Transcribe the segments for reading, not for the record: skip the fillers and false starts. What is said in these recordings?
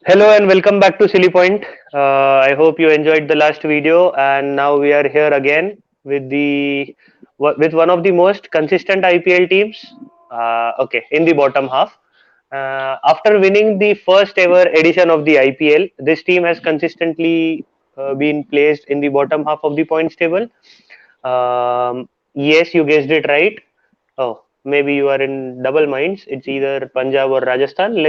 Hello and welcome back to SillyPointt. I hope you enjoyed the last video, and now we are here again with one of the most consistent IPL teams. Okay, in the bottom half. After winning the first ever edition of the IPL, this team has consistently been placed in the bottom half of the points table. Yes, you guessed it right. Oh, maybe you are in double minds. It's either Punjab or Rajasthan.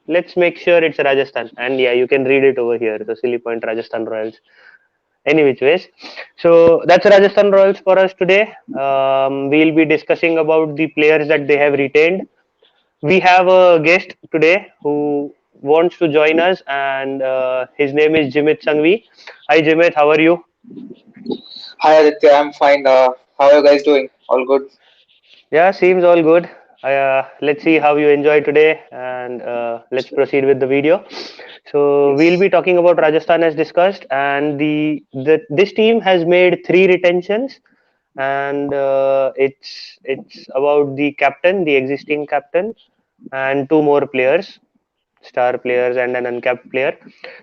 Let's make sure it's Rajasthan. And yeah, you can read it over here. The SillyPointt Rajasthan Royals. Any which ways. So that's Rajasthan Royals for us today. We'll be discussing about the players that they have retained. We have a guest today who wants to join us, and his name is Jimit Sangvi. Hi, Jimit. How are you? Hi Aditya, I'm fine. How are you guys doing? All good? Yeah, seems all good. Let's see how you enjoy today, and let's proceed with the video. So we'll Yes. be talking about Rajasthan as discussed, and the this team has made three retentions, and it's about the captain, the existing captain, and two more players, star players and an uncapped player.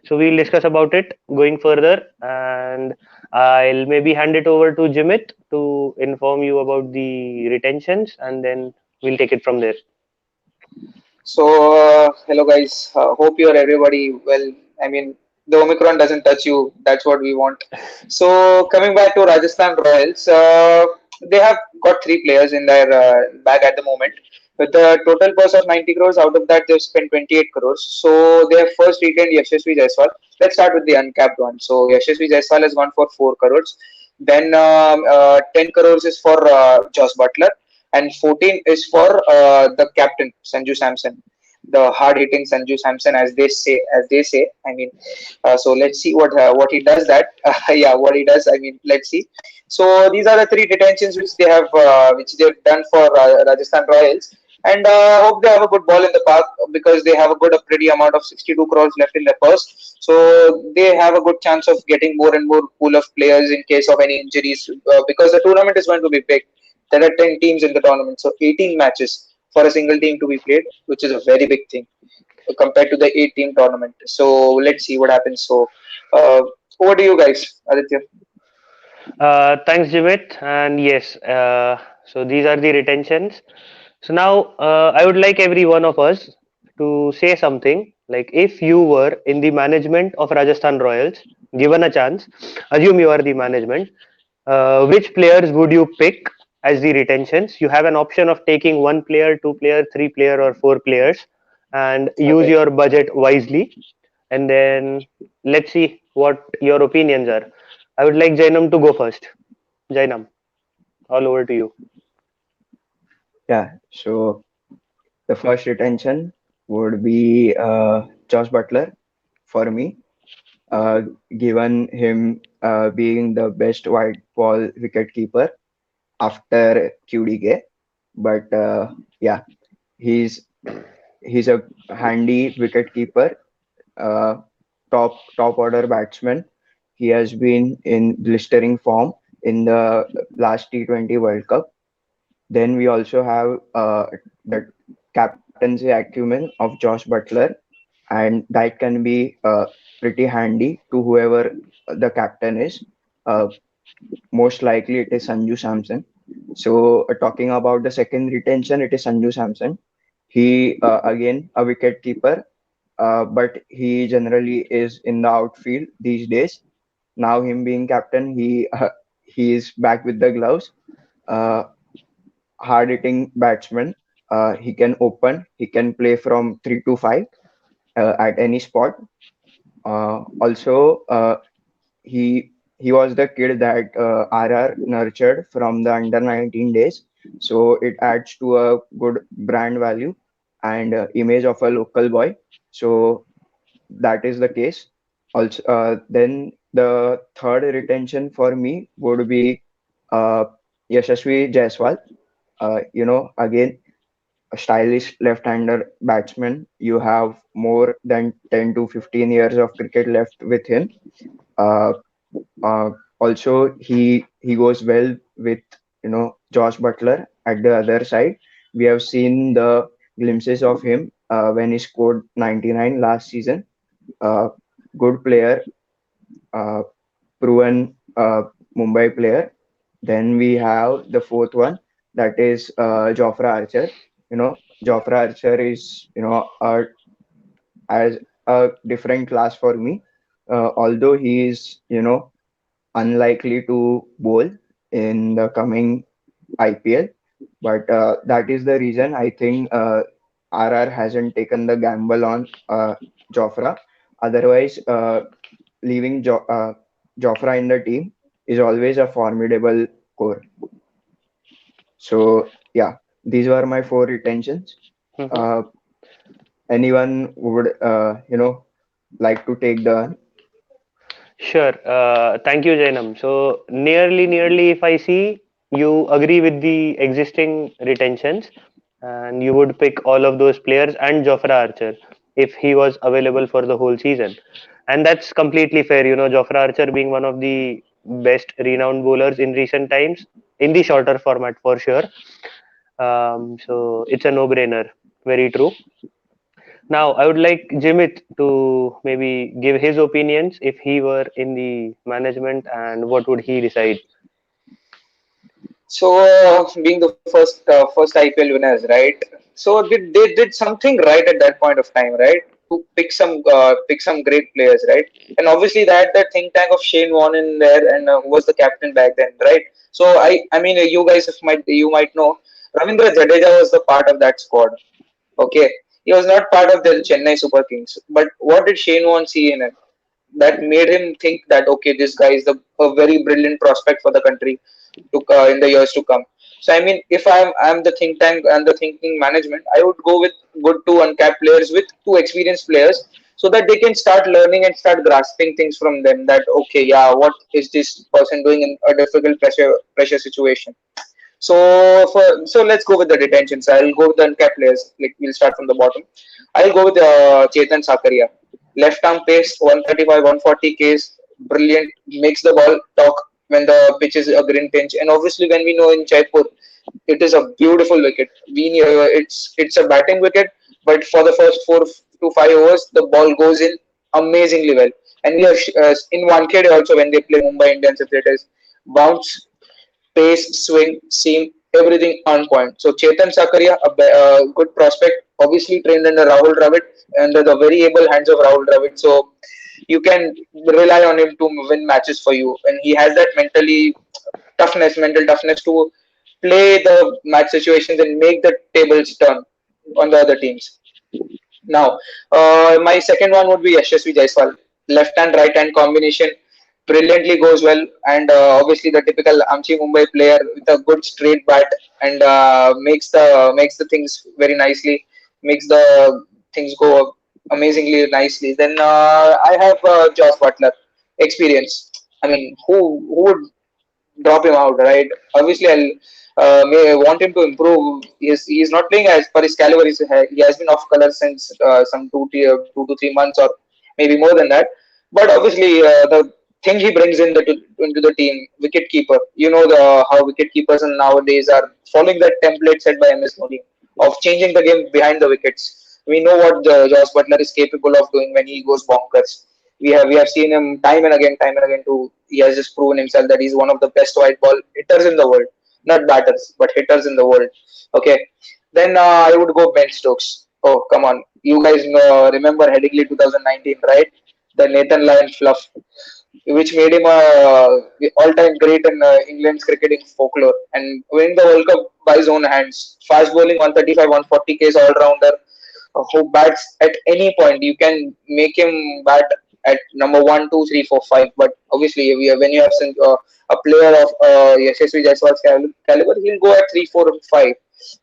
So we'll discuss about it going further, and I'll maybe hand it over to Jimit to inform you about the retentions, and then we'll take it from there. So, hello guys. Hope you're everybody well. I mean, the Omicron doesn't touch you. That's what we want. So, coming back to Rajasthan Royals, they have got three players in their bag at the moment. With a total purse of 90 crores, out of that they've spent 28 crores. So, they have first retained Ssv Jazval. Let's start with the uncapped one. So, Ssv Jazval has gone for 4 crores. Then 10 crores is for Josh Butler, and 14 is for the captain Sanju Samson, the hard-hitting Sanju Samson, as they say. I mean, so let's see what he does. That yeah, what he does. I mean, let's see. So these are the three detentions which they've done for Rajasthan Royals. And hope they have a good ball in the park because they have a pretty amount of 62 crores left in their purse. So they have a good chance of getting more and more pool of players in case of any injuries because the tournament is going to be big. There are 10 teams in the tournament, so 18 matches for a single team to be played, which is a very big thing compared to the 8-team tournament. So let's see what happens. So over to you guys, Aditya. Thanks, Jimit. And yes, so these are the retentions. So now I would like every one of us to say something like if you were in the management of Rajasthan Royals, given a chance, assume you are the management, which players would you pick as the retentions? You have an option of taking one player, two player, three player, or four players, and use Okay. your budget wisely. And then let's see what your opinions are. I would like Jainam to go first. Jainam, all over to you. Yeah, so the first retention would be Josh Butler for me, uh, given him being the best white ball wicket keeper after QDK. But yeah, he's he's a handy wicket keeper, uh, top order batsman. He has been in blistering form in the last T20 World Cup. Then we also have the captaincy acumen of Josh Butler, and that can be pretty handy to whoever the captain is. Uh, Most likely it is Sanju Samson. So talking about the second retention, it is Sanju Samson. He again a wicket keeper, but he generally is in the outfield these days. Now him being captain, he is back with the gloves. Uh, Hard hitting batsman. He can open. He can play from 3 to 5 at any spot. Also, he was the kid that RR nurtured from the under 19 days. So it adds to a good brand value and image of a local boy. So that is the case. Also, then the third retention for me would be uh, Yashasvi Jaiswal. Again, a stylish left-hander batsman. You have more than 10 to 15 years of cricket left with him. Uh, Also, he goes well with Josh Butler at the other side. We have seen the glimpses of him when he scored 99 last season. uh, good player, uh, proven Mumbai player. Then we have the fourth one, that is Jofra Archer. Jofra Archer is as a different class for me. Although he is unlikely to bowl in the coming IPL, but that is the reason I think RR hasn't taken the gamble on Jofra. Otherwise, leaving Jofra in the team is always a formidable core. So yeah, these were my four retentions. Mhm. Uh, anyone would like to take the Sure. Thank you, Jainam. So nearly, if I see, you agree with the existing retentions, and you would pick all of those players and Jofra Archer if he was available for the whole season, and that's completely fair. Jofra Archer being one of the best renowned bowlers in recent times in the shorter format for sure. So it's a no-brainer. Very true. Now, I would like Jimit to maybe give his opinions if he were in the management and what would he decide. So, being the first IPL winners, right? So they did something right at that point of time, right? To pick some great players, right? And obviously that think tank of Shane Warne in there, and who was the captain back then, right? So I mean, you guys you might know, Ravindra Jadeja was the part of that squad. Okay, he was not part of the Chennai Super Kings, but what did Shane Warne see in him that made him think that okay, this guy is a very brilliant prospect for the country to in the years to come. So I mean, if I'm the think tank and the thinking management, I would go with good two uncapped players with two experienced players so that they can start learning and start grasping things from them. That okay, yeah, what is this person doing in a difficult pressure situation? So let's go with the detentions. I'll go with the uncapped players. Like we'll start from the bottom. I'll go with Chetan Sakaria. Left arm pace, 135, 140 Ks, brilliant. Makes the ball talk when the pitch is a green pinch. And obviously, when we know in Jaipur, it is a beautiful wicket. It's a batting wicket, but for the first 4 to 5 overs, the ball goes in amazingly well. And we are in one K also when they play Mumbai Indians, if it is bounce pace, swing, seam, everything on point. So Chetan Sakaria, a good prospect, obviously trained under Rahul Dravid, under the very able hands of Rahul Dravid. So you can rely on him to win matches for you, and he has that mental toughness to play the match situations and make the tables turn on the other teams. Now, my second one would be Ssv Jazval. Left hand, right hand combination brilliantly goes well, and obviously the typical Amchi Mumbai player with a good straight bat and makes the things very nicely, makes the things go amazingly nicely. Then I have Josh Butler experience. I mean, who would drop him out, right? Obviously, I'll may want him to improve. He's not playing as per his caliber. He has been off color since some 2 to 3 months or maybe more than that. But obviously, the thing he brings into the team, wicket keeper. You know how wicket keepers nowadays are following that template set by MS Dhoni of changing the game behind the wickets. We know what Josh Butler is capable of doing when he goes bonkers. We have seen him time and again. He has just proven himself that he's one of the best white ball hitters in the world, not batters, but hitters in the world. Okay, then I would go Ben Stokes. Oh come on, you guys know remember Headingley 2019, right? The Nathan Lyon fluff, which made him a all-time great in England's cricketing folklore and winning the World Cup by his own hands. Fast bowling, 135, 140 Ks all-rounder who bats at any point. You can make him bat at number 1, 2, 3, 4, 5. But obviously, when you have a player of Ssv Jazwal's caliber, he'll go at 3, 4, 5.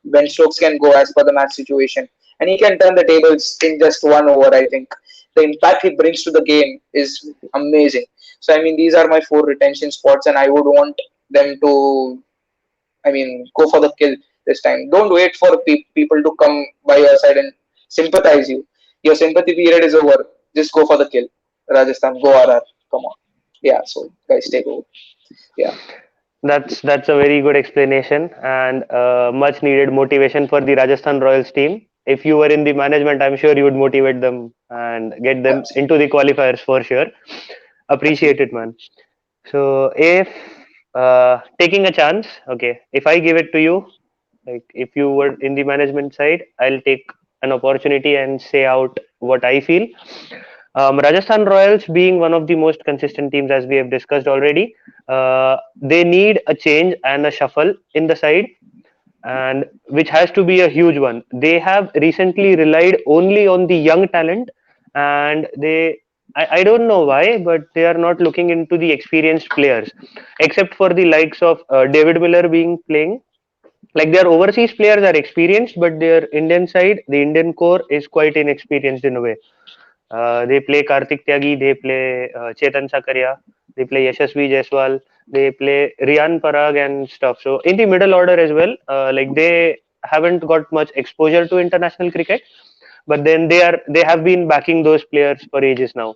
Ben Stokes can go as per the match situation, and he can turn the tables in just 1 over. I think the impact he brings to the game is amazing. So I mean, these are my four retention spots, and I would want them to go for the kill this time. Don't wait for people to come by your side and sympathize you. Your sympathy period is over. Just go for the kill. Rajasthan, go RR. Come on. Yeah, so guys, take over. Yeah. That's a very good explanation and much needed motivation for the Rajasthan Royals team. if you were in the management, I'm sure you would motivate them and get them into the qualifiers for sure. Appreciate it, man. So if taking a chance, okay, if I give it to you, like if you were in the management side, I'll take an opportunity and say out what I feel. Rajasthan Royals being one of the most consistent teams, as we have discussed already, they need a change and a shuffle in the side, and which has to be a huge one. They have recently relied only on the young talent, and I don't know why, but they are not looking into the experienced players, except for the likes of David Miller being playing. Like their overseas players are experienced, but their Indian side, the Indian core is quite inexperienced in a way. They play Kartik Tyagi, they play Chetan Sakaria, they play Ssv Jazval, they play Rian Parag and stuff. So in the middle order as well, like they haven't got much exposure to international cricket, but then they have been backing those players for ages now.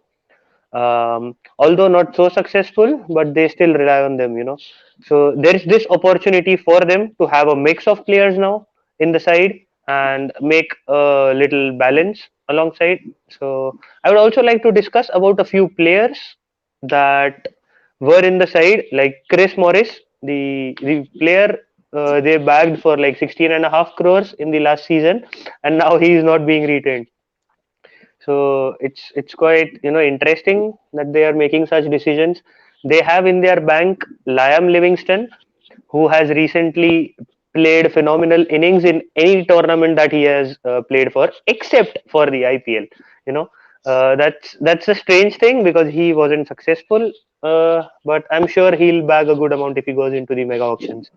Although not so successful, but they still rely on them, you know. So there is this opportunity for them to have a mix of players now in the side and make a little balance alongside. So I would also like to discuss about a few players that were in the side, like Chris Morris, the player they bagged for like 16.5 crores in the last season, and now he is not being retained. So it's quite, you know, interesting that they are making such decisions. They have in their bank Liam Livingston, who has recently played phenomenal innings in any tournament that he has played for, except for the IPL. You know, that's a strange thing because he wasn't successful. But I'm sure he'll bag a good amount if he goes into the mega auctions.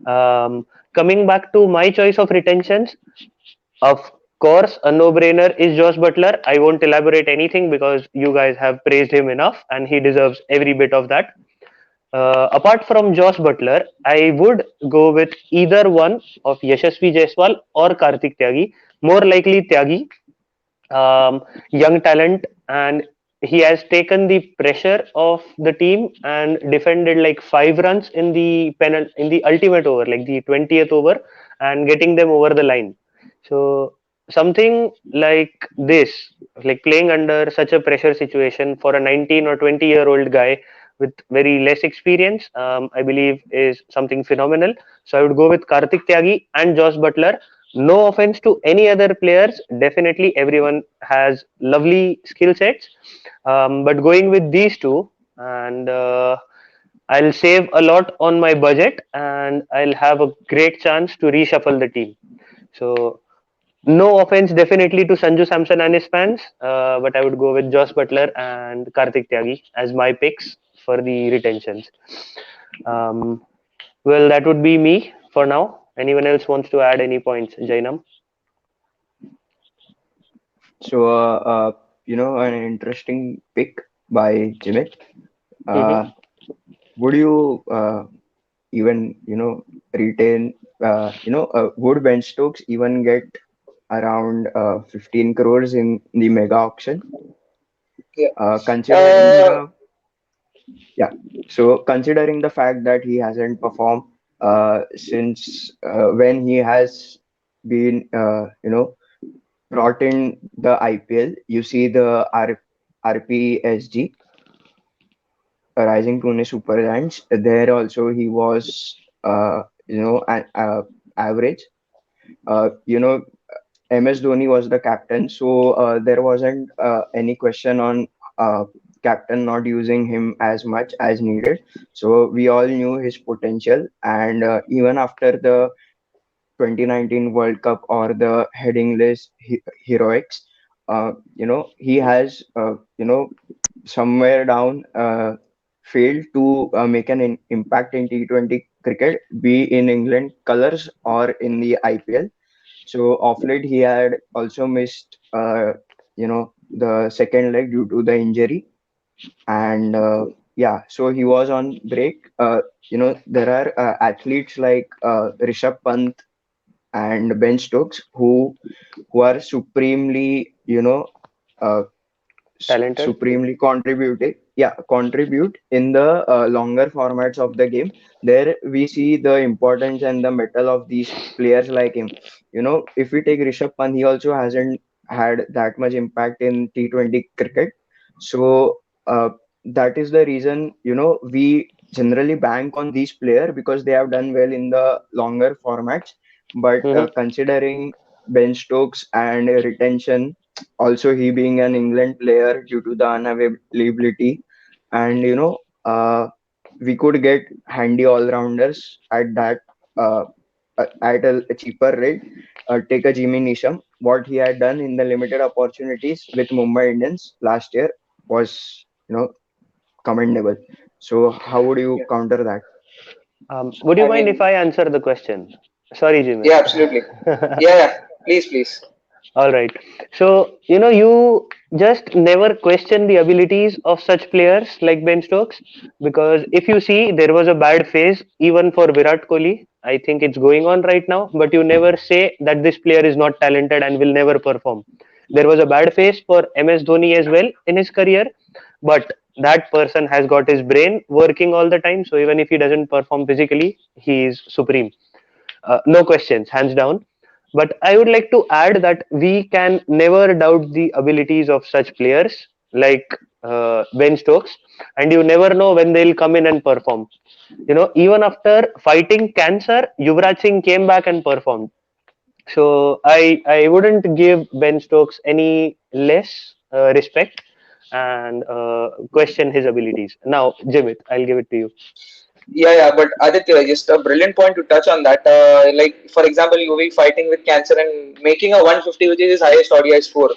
Coming back to my choice of retentions, of course, a no-brainer is Josh Butler. I won't elaborate anything because you guys have praised him enough, and he deserves every bit of that. Apart from Josh Butler, I would go with either one of Yashasvi Jaiswal or Kartik Tyagi. More likely Tyagi, young talent, and he has taken the pressure of the team and defended like 5 runs in the in the ultimate over, like the 20th over, and getting them over the line. So something like this, like playing under such a pressure situation for a 19 or 20-year-old guy with very less experience, I believe is something phenomenal. So I would go with Kartik Tyagi and Josh Butler. No offense to any other players, definitely everyone has lovely skill sets, but going with these two, and I'll save a lot on my budget, and I'll have a great chance to reshuffle the team. So no offense definitely to Sanju Samson and his fans, but I would go with Josh Butler and Kartik Tyagi as my picks for the retentions. Um, well, that would be me for now. Anyone else wants to add any points, Jainam? So, an interesting pick by Jimmy. Mm-hmm. Would you even, retain, would Ben Stokes even get around 15 crores in the mega auction? Yeah. Considering Uh, yeah, so considering the fact that he hasn't performed since when he has been, brought in the IPL, you see the RPSG, Rising Pune Super Giants. There also he was, average. Uh, MS Dhoni was the captain, so there wasn't any question on captain not using him as much as needed. So we all knew his potential, and even after the 2019 World Cup or the heading list heroics, he has somewhere down failed to make an impact in T20 cricket, be in England colours or in the IPL. So off late he had also missed, the second leg due to the injury, and yeah, so he was on break. There are athletes like Rishabh Pant and Ben Stokes who are supremely, uh, Talented. supremely contributing. contribute in the longer formats of the game. There we see the importance and the mettle of these players like him. If we take Rishabh Pant, he also hasn't had that much impact in T20 cricket. So that is the reason, we generally bank on these players because they have done well in the longer formats. But Hmm. considering Ben Stokes and retention, also he being an England player due to the unavailability, and we could get handy all-rounders at that at a cheaper rate. Take a Jimmy Neesham. What he had done in the limited opportunities with Mumbai Indians last year was, commendable. So how would you Yeah, counter that? Would you I mind if mean, I answer the question? Sorry, Jimmy. yeah, absolutely. Yeah, yeah. Please, please. All right. So, you just never question the abilities of such players like Ben Stokes, because if you see, there was a bad phase even for Virat Kohli. I think it's going on right now, but you never say that this player is not talented and will never perform. There was a bad phase for MS Dhoni as well in his career, but that person has got his brain working all the time. So even if he doesn't perform physically, he is supreme. No questions, hands down. But I would like to add that we can never doubt the abilities of such players like Ben Stokes, and you never know when they'll come in and perform. Even after fighting cancer, Yuvraj Singh came back and performed. So I wouldn't give Ben Stokes any less respect and question his abilities. Now, Jimit, I'll give it to you. Yeah, yeah, but Aditya, just a brilliant point to touch on that. Like, for example, you will be fighting with cancer and making a 150, which is his highest ODI score.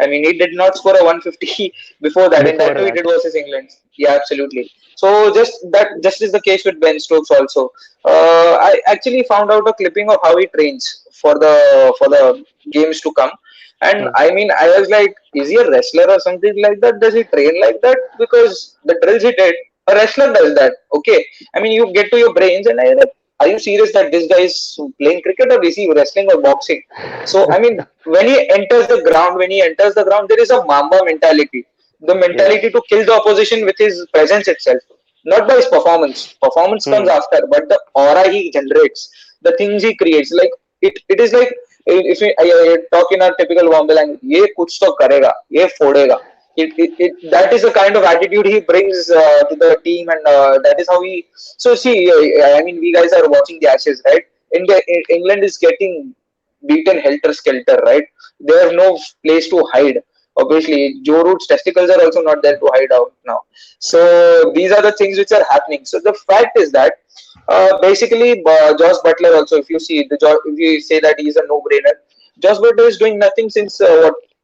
I mean, he did not score a 150 before that, and Before that too he that. did versus England. Yeah, absolutely. So just is the case with Ben Stokes also. I actually found out a clipping of how he trains for the games to come. And Hmm. I mean, I was like, is he a wrestler or something like that? Does he train like that? Because the drills he did, a wrestler does that. Okay, I mean, you get to your brains, and I like, are you serious that this guy is playing cricket or is he wrestling or boxing? So I mean, when he enters the ground, there is a Mamba mentality, the Yes. mentality to kill the opposition with his presence itself, not by his performance. Performance comes Hmm. after, but the aura he generates, the things he creates, like it is like if I talk in a typical Bombay language, ये कुछ तो करेगा, ये फोड़ेगा. That is the kind of attitude he brings to the team, and that is how he. So see, I mean, we guys are watching the Ashes, right? England is getting beaten helter skelter, right? They have no place to hide. Obviously, Joe Root's testicles are also not there to hide out now. So these are the things which are happening. So the fact is that basically, Josh Butler also, if you see if you say that he's a no-brainer, Josh Butler is doing nothing since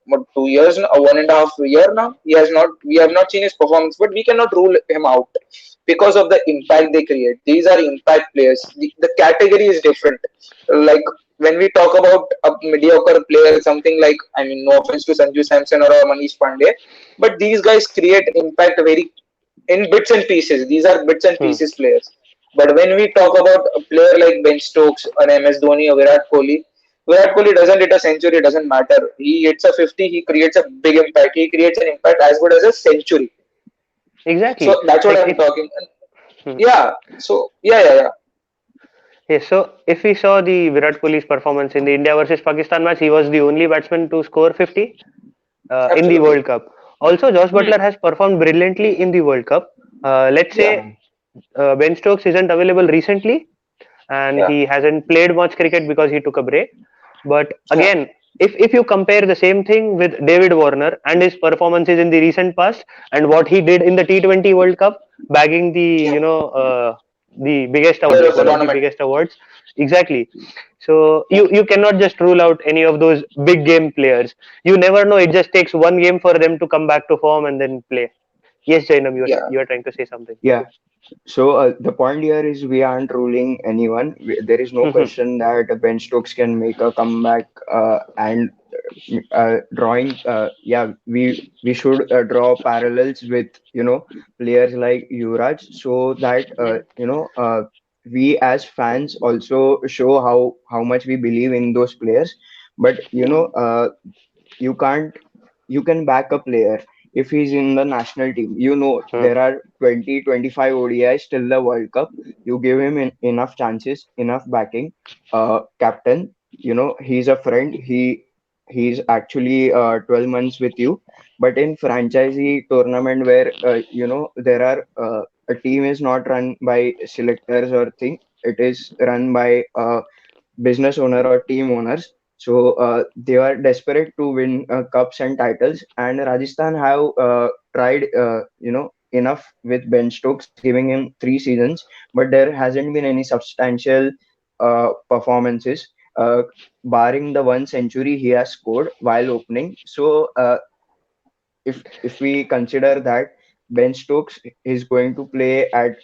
what 2 years now, 1.5 year now. He has not. We have not seen his performance, but we cannot rule him out because of the impact they create. These are impact players. The category is different. Like when we talk about a mediocre player, something like, I mean, no offense to Sanju Samson or Manish Pandey, but these guys create impact very in bits and pieces. These are bits and Hmm. pieces players. But when we talk about a player like Ben Stokes or MS Dhoni or Virat Kohli doesn't hit a century, doesn't matter. He hits a 50, he creates a big impact. He creates an impact as good as a century. Exactly. So that's what Like I'm if talking. hmm. Yeah. So yeah. Yes, so if we saw the Virat Kohli's performance in the India versus Pakistan match, he was the only batsman to score 50 in the Absolutely. World Cup. Also, Josh Hmm. Butler has performed brilliantly in the World Cup. Let's Yeah. say Ben Stokes isn't available recently, and Yeah. he hasn't played much cricket because he took a break. But Yeah. again, if you compare the same thing with David Warner and his performances in the recent past and what he did in the T20 World Cup, bagging Yeah. the biggest award, Player like of the one of the tournament. biggest awards, exactly. So Yeah. you cannot just rule out any of those big game players. You never know. It just takes one game for them to come back to form and then play. Yes, Jainam, Yeah. you are trying to say something. Yeah. So the point here is we aren't ruling anyone. There is no question that Ben Stokes can make a comeback, and drawing. We should draw parallels with players like Yuvraj, so that we as fans also show how much we believe in those players. But you can't you can back a player if he's in the national team. You know, Hmm. there are 20, 25 ODIs till the World Cup. You give him enough chances, enough backing. Captain, he's a friend. He's actually 12 months with you. But in franchisee tournament where there are a team is not run by selectors or thing, it is run by business owner or team owners. So they are desperate to win cups and titles. And Rajasthan have tried, enough with Ben Stokes, giving him 3 seasons, but there hasn't been any substantial performances, barring the 1 century he has scored while opening. So if we consider that Ben Stokes is going to play at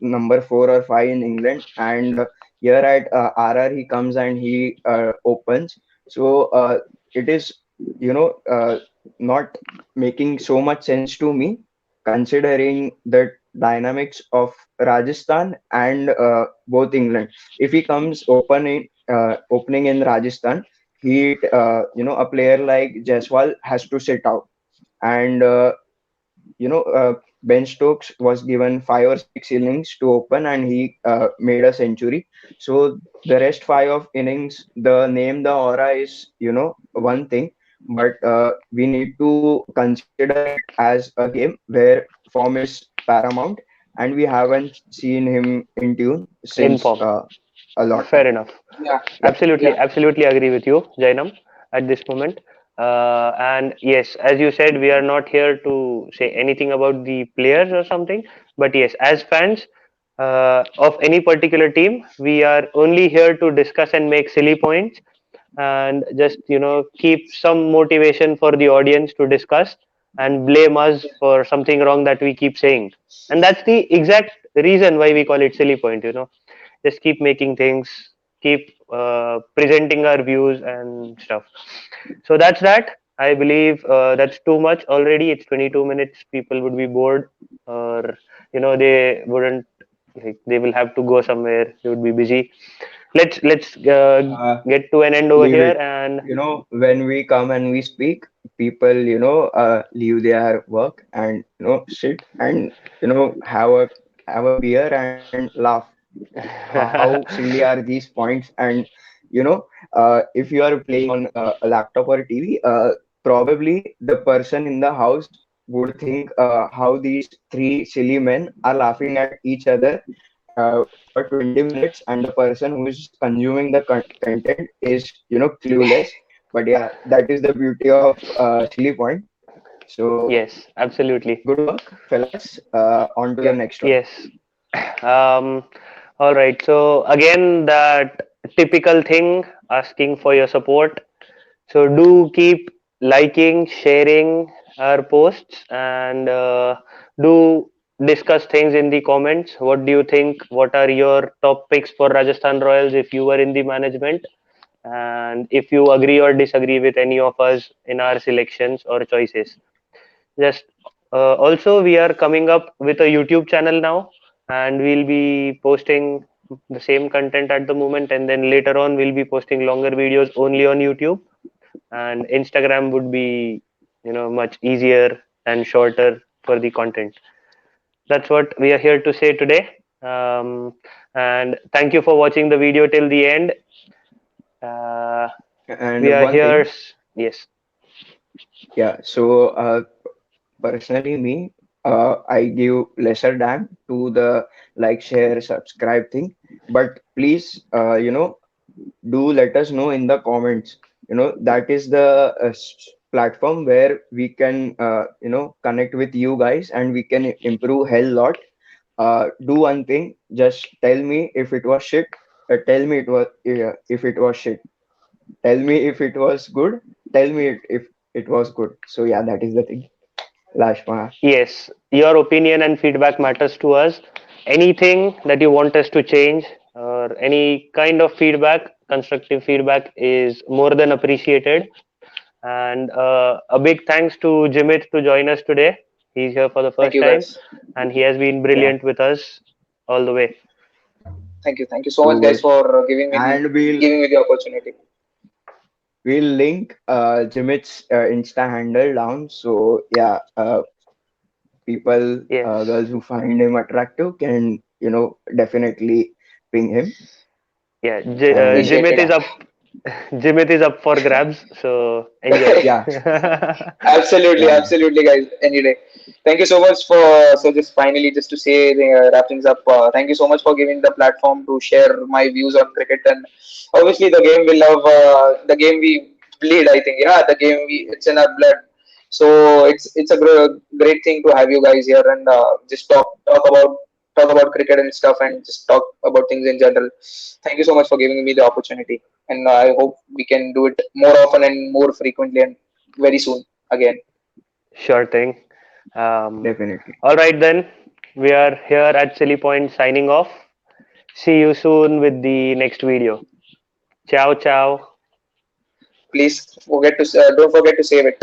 number 4 or 5 in England, and here at RR he comes and he opens. So it is not making so much sense to me, considering the dynamics of Rajasthan and both England. If he comes opening in Rajasthan, a player like Jaiswal has to sit out. And Ben Stokes was given 5 or 6 innings to open, and he made a century. So the rest 5 of innings, the name, the aura is one thing, but we need to consider it as a game where form is paramount, and we haven't seen him in tune In since form. a lot. Fair enough. Yeah, Yeah, Absolutely, yeah, absolutely agree with you, Jainam, at this moment. And yes, as you said, we are not here to say anything about the players or something. But yes, as fans of any particular team, we are only here to discuss and make silly points, and just keep some motivation for the audience to discuss and blame us for something wrong that we keep saying. And that's the exact reason why we call it silly point. Just keep making things, keep presenting our views and stuff. So that's that. I believe that's too much already. It's 22 minutes. People would be bored, or they wouldn't, like, they will have to go somewhere. They would be busy. Let's get to an end over leave here. it. And When we come and we speak, people leave their work and sit and have a beer and laugh. How silly are these points? And if you are playing on a laptop or a TV, probably the person in the house would think how these three silly men are laughing at each other for 20 minutes, and the person who is consuming the content is clueless. But yeah, that is the beauty of Silly Point. So yes, absolutely. good work, fellas. On to the yeah. next one. Yes. Um, all right. So again, that typical thing, asking for your support. So do keep liking, sharing our posts, and do discuss things in the comments. What do you think? What are your top picks for Rajasthan Royals if you were in the management? And if you agree or disagree with any of us in our selections or choices. Just also, we are coming up with a YouTube channel now, and we'll be posting the same content at the moment, and then later on, we'll be posting longer videos only on YouTube. And Instagram would be, much easier and shorter for the content. That's what we are here to say today. And thank you for watching the video till the end. Uh, we And are one here. thing, Yes. yeah. So personally, me, I give lesser damn to the like, share, subscribe thing. But please, do let us know in the comments. That is the platform where we can connect with you guys, and we can improve hell lot. Do one thing, just tell me if it was shit. Tell me if it was shit. Tell me if it was good. Tell me if it was good. So yeah, that is the thing. Lashma. Yes, your opinion and feedback matters to us. Anything that you want us to change, or any kind of feedback, constructive feedback, is more than appreciated. And a big thanks to Jimit to join us today. He's here for the Thank first you, time, guys. and he has been Yeah, brilliant with us all the way. Thank you so too much, guys, good. for giving me And we'll the opportunity. we'll link Jimit's Insta handle down. So yeah, people, Yes. girls who find him attractive can, definitely ping him. Yeah. And Jimit Appreciated. is yeah, up. Jimit is up for grabs. So enjoy. yeah, Absolutely, yeah, absolutely, guys. Any day. Thank you so much for. So just finally, just to say, wrap things up. Thank you so much for giving the platform to share my views on cricket, and obviously the game we love, the game we bleed. I think, yeah, the game it's in our blood. So it's a great thing to have you guys here and just talk about cricket and stuff, and just talk about things in general. Thank you so much for giving me the opportunity, and I hope we can do it more often and more frequently and very soon again. Sure thing. definitely. All right then. We are here at SillyPointt signing off. See you soon with the next video. Ciao, ciao. Please don't forget to save it.